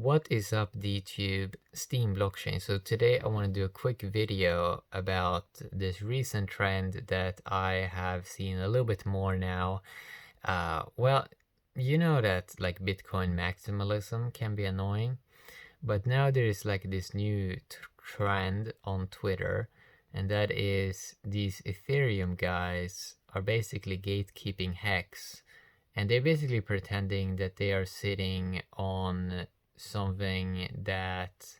What is up, YouTube? Steam blockchain. So today I want to do a quick video about this recent trend that I have seen a little bit more now. Well, you know that like Bitcoin maximalism can be annoying, but now there is like this new trend on Twitter, and that is these Ethereum guys are basically gatekeeping Hex, and they're basically pretending that they are sitting on something that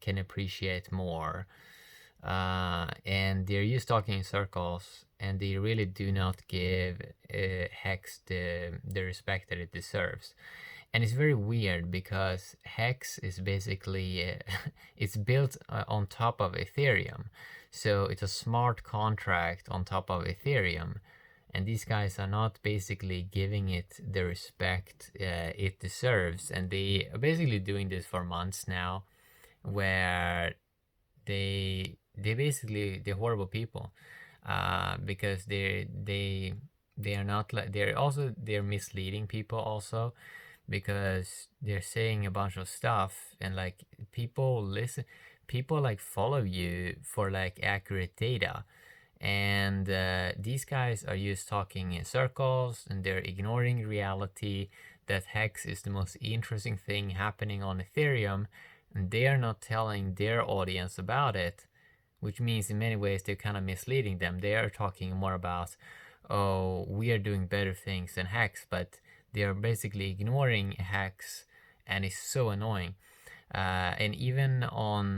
can appreciate more. And they're just talking in circles, and they really do not give Hex the respect that it deserves. And it's very weird because Hex is basically it's built on top of Ethereum, so it's a smart contract on top of Ethereum, and these guys are not basically giving it the respect it deserves. And they are basically doing this for months now, where they're horrible people, because they are not like, they're misleading people also, because they're saying a bunch of stuff, and like people like follow you for like accurate data. And these guys are just talking in circles, and they're ignoring reality, that Hex is the most interesting thing happening on Ethereum, and they are not telling their audience about it, which means in many ways they're kind of misleading them. They are talking more about, oh, we are doing better things than Hex, but they are basically ignoring Hex, and it's so annoying. And even on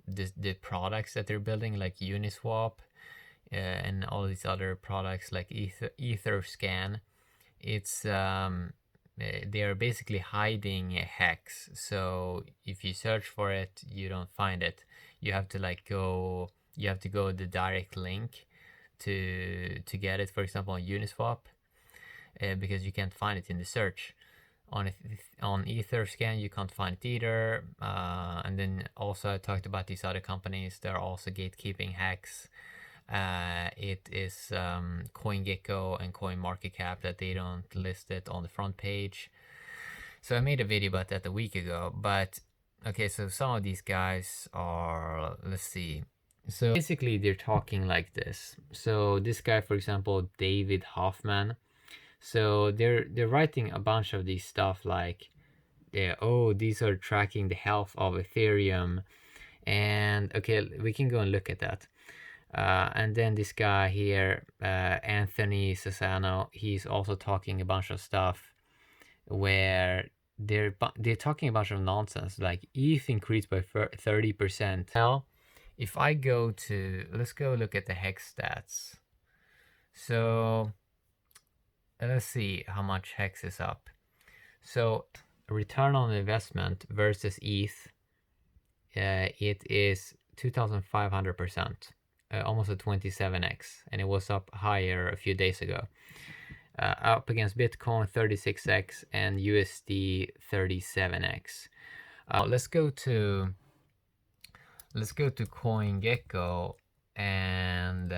the products that they're building, like Uniswap, and all these other products like Etherscan, it's they are basically hiding Hex. So if you search for it, you don't find it. You have to go the direct link to get it, for example on Uniswap, because you can't find it in the search. On Etherscan you can't find it either. And then also I talked about these other companies that are also gatekeeping Hex. It is CoinGecko and CoinMarketCap that they don't list it on the front page. So I made a video about that a week ago. But okay, so some of these guys are, let's see. So basically they're talking like this. So this guy, for example, David Hoffman. So they're writing a bunch of these stuff like, oh, these are tracking the health of Ethereum. And okay, we can go and look at that. And then this guy here, Anthony Sassano, he's also talking a bunch of stuff where they're talking a bunch of nonsense, like ETH increased by 30%. Well, if I go to, let's go look at the Hex stats. So let's see how much Hex is up. So return on investment versus ETH, it is 2,500%. Almost a 27x, and it was up higher a few days ago. Up against Bitcoin 36x and USD 37x. Let's go to CoinGecko and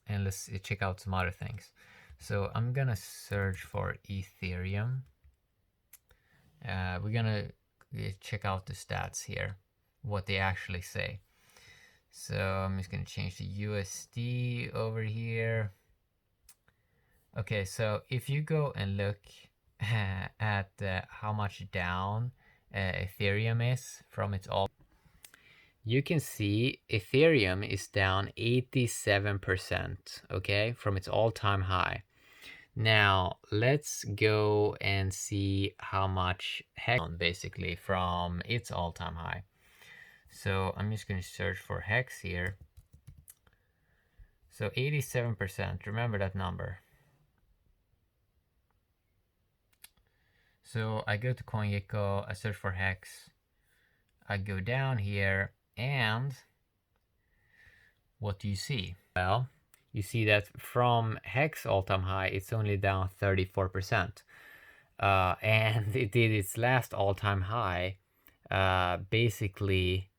let's check out some other things. So I'm gonna search for Ethereum. We're gonna check out the stats here, what they actually say. So I'm just going to change the USD over here. Okay, so if you go and look at how much down Ethereum is from its all, you can see Ethereum is down 87%, okay, from its all-time high. Now let's go and see how much Hex basically from its all-time high. So I'm just going to search for Hex here. So 87%, remember that number. So I go to CoinGecko, I search for Hex, I go down here, and what do you see? Well, you see that from Hex all-time high, it's only down 34%. And it did its last all-time high basically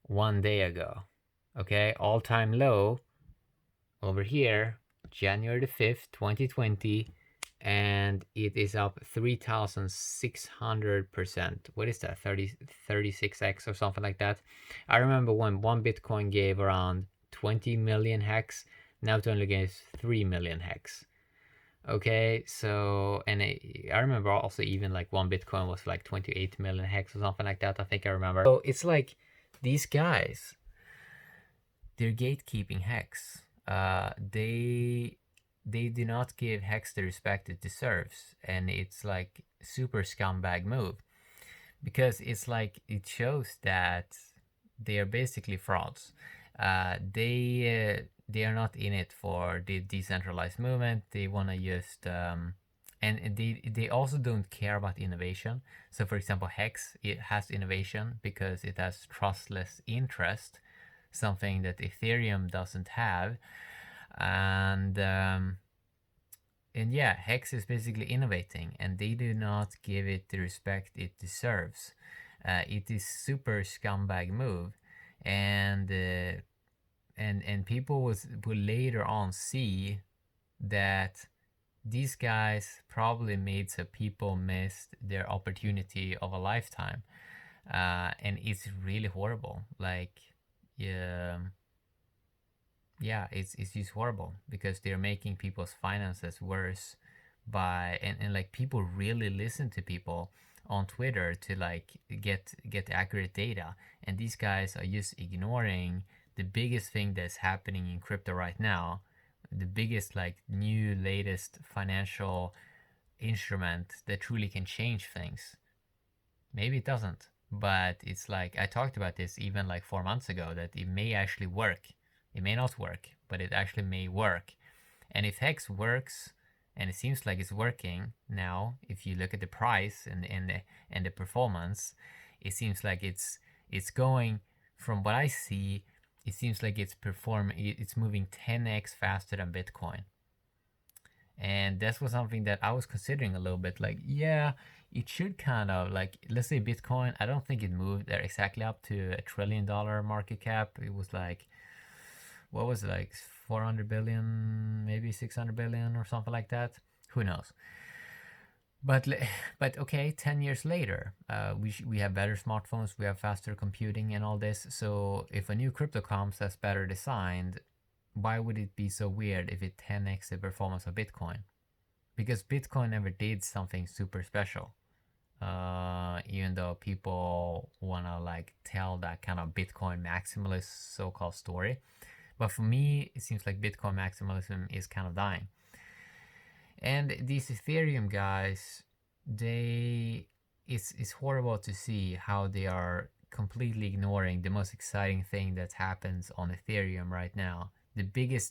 1 day ago. Okay, all-time low over here, January the 5th, 2020, and it is up 3,600%. What is that, 36x or something like that? I remember when one Bitcoin gave around 20 million hex, now it only gives 3 million hex. Okay, so, and I remember also even like one Bitcoin was like 28 million hex or something like that, I think I remember. So it's like these guys, they're gatekeeping hex. They do not give hex the respect it deserves, and it's like super scumbag move, because it's like it shows that they are basically frauds. They are not in it for the decentralized movement. They want to just and they also don't care about innovation. So for example, hex, it has innovation because it has trustless interest, something that Ethereum doesn't have. And yeah, Hex is basically innovating, and they do not give it the respect it deserves. It is super scumbag move, and people will later on see that these guys probably made so people missed their opportunity of a lifetime, and it's really horrible. Like, yeah, yeah, it's just horrible because they're making people's finances worse by, and like people really listen to people on Twitter to like get accurate data, and these guys are just ignoring the biggest thing that's happening in crypto right now, the biggest like new latest financial instrument that truly can change things. Maybe it doesn't, but it's like I talked about this even like 4 months ago, that it may actually work. It may not work, but it actually may work. And if Hex works, and it seems like it's working now, if you look at the price and the performance, it seems like it's going, from what I see, it seems like it's moving 10x faster than Bitcoin. And that was something that I was considering a little bit, like, yeah, it should kind of like, let's say Bitcoin, I don't think it moved there exactly up to $1 trillion market cap. It was like, what was it, like 400 billion, maybe 600 billion or something like that. Who knows? But but okay, 10 years later, we have better smartphones, we have faster computing and all this. So if a new crypto comes that's better designed, why would it be so weird if it 10x the performance of Bitcoin? Because Bitcoin never did something super special. Even though people wanna like tell that kind of Bitcoin maximalist so-called story. But for me, it seems like Bitcoin maximalism is kind of dying. And these Ethereum guys, it's horrible to see how they are completely ignoring the most exciting thing that happens on Ethereum right now. The biggest